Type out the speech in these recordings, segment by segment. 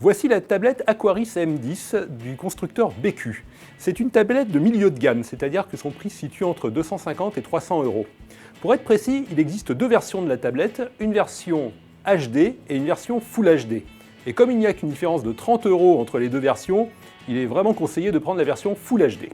Voici la tablette Aquaris M10 du constructeur BQ. C'est une tablette de milieu de gamme, c'est-à-dire que son prix se situe entre 250 et 300 €. Pour être précis, il existe deux versions de la tablette, une version HD et une version Full HD. Et comme il n'y a qu'une différence de 30 € entre les deux versions, il est vraiment conseillé de prendre la version Full HD.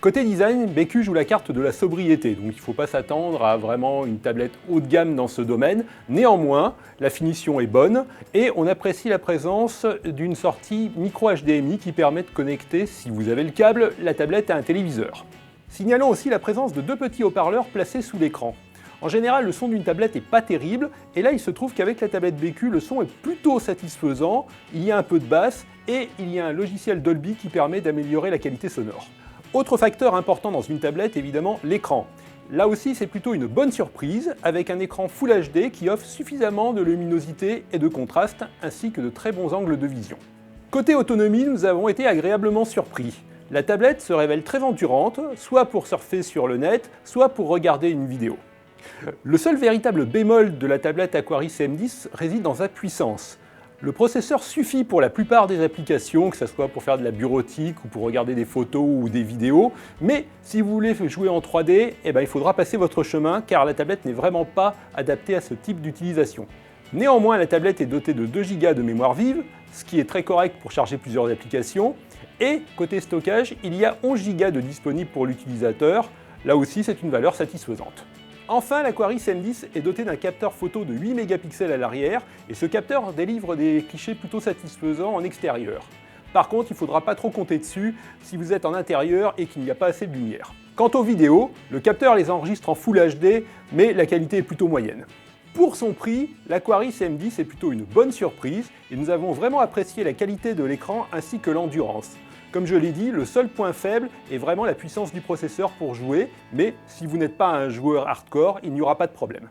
Côté design, BQ joue la carte de la sobriété, donc il ne faut pas s'attendre à vraiment une tablette haut de gamme dans ce domaine. Néanmoins, la finition est bonne et on apprécie la présence d'une sortie micro HDMI qui permet de connecter, si vous avez le câble, la tablette à un téléviseur. Signalons aussi la présence de deux petits haut-parleurs placés sous l'écran. En général, le son d'une tablette n'est pas terrible, et là il se trouve qu'avec la tablette BQ, le son est plutôt satisfaisant, il y a un peu de basse et il y a un logiciel Dolby qui permet d'améliorer la qualité sonore. Autre facteur important dans une tablette, évidemment, l'écran. Là aussi, c'est plutôt une bonne surprise, avec un écran Full HD qui offre suffisamment de luminosité et de contraste, ainsi que de très bons angles de vision. Côté autonomie, nous avons été agréablement surpris. La tablette se révèle très endurante, soit pour surfer sur le net, soit pour regarder une vidéo. Le seul véritable bémol de la tablette Aquaris M10 réside dans sa puissance. Le processeur suffit pour la plupart des applications, que ce soit pour faire de la bureautique ou pour regarder des photos ou des vidéos, mais si vous voulez jouer en 3D, il faudra passer votre chemin car la tablette n'est vraiment pas adaptée à ce type d'utilisation. Néanmoins, la tablette est dotée de 2 Go de mémoire vive, ce qui est très correct pour charger plusieurs applications, et côté stockage, il y a 11 Go de disponible pour l'utilisateur, là aussi c'est une valeur satisfaisante. Enfin, l'Aquaris M10 est doté d'un capteur photo de 8 mégapixels à l'arrière et ce capteur délivre des clichés plutôt satisfaisants en extérieur. Par contre, il ne faudra pas trop compter dessus si vous êtes en intérieur et qu'il n'y a pas assez de lumière. Quant aux vidéos, le capteur les enregistre en Full HD, mais la qualité est plutôt moyenne. Pour son prix, l'Aquaris M10 est plutôt une bonne surprise et nous avons vraiment apprécié la qualité de l'écran ainsi que l'endurance. Comme je l'ai dit, le seul point faible est vraiment la puissance du processeur pour jouer, mais si vous n'êtes pas un joueur hardcore, il n'y aura pas de problème.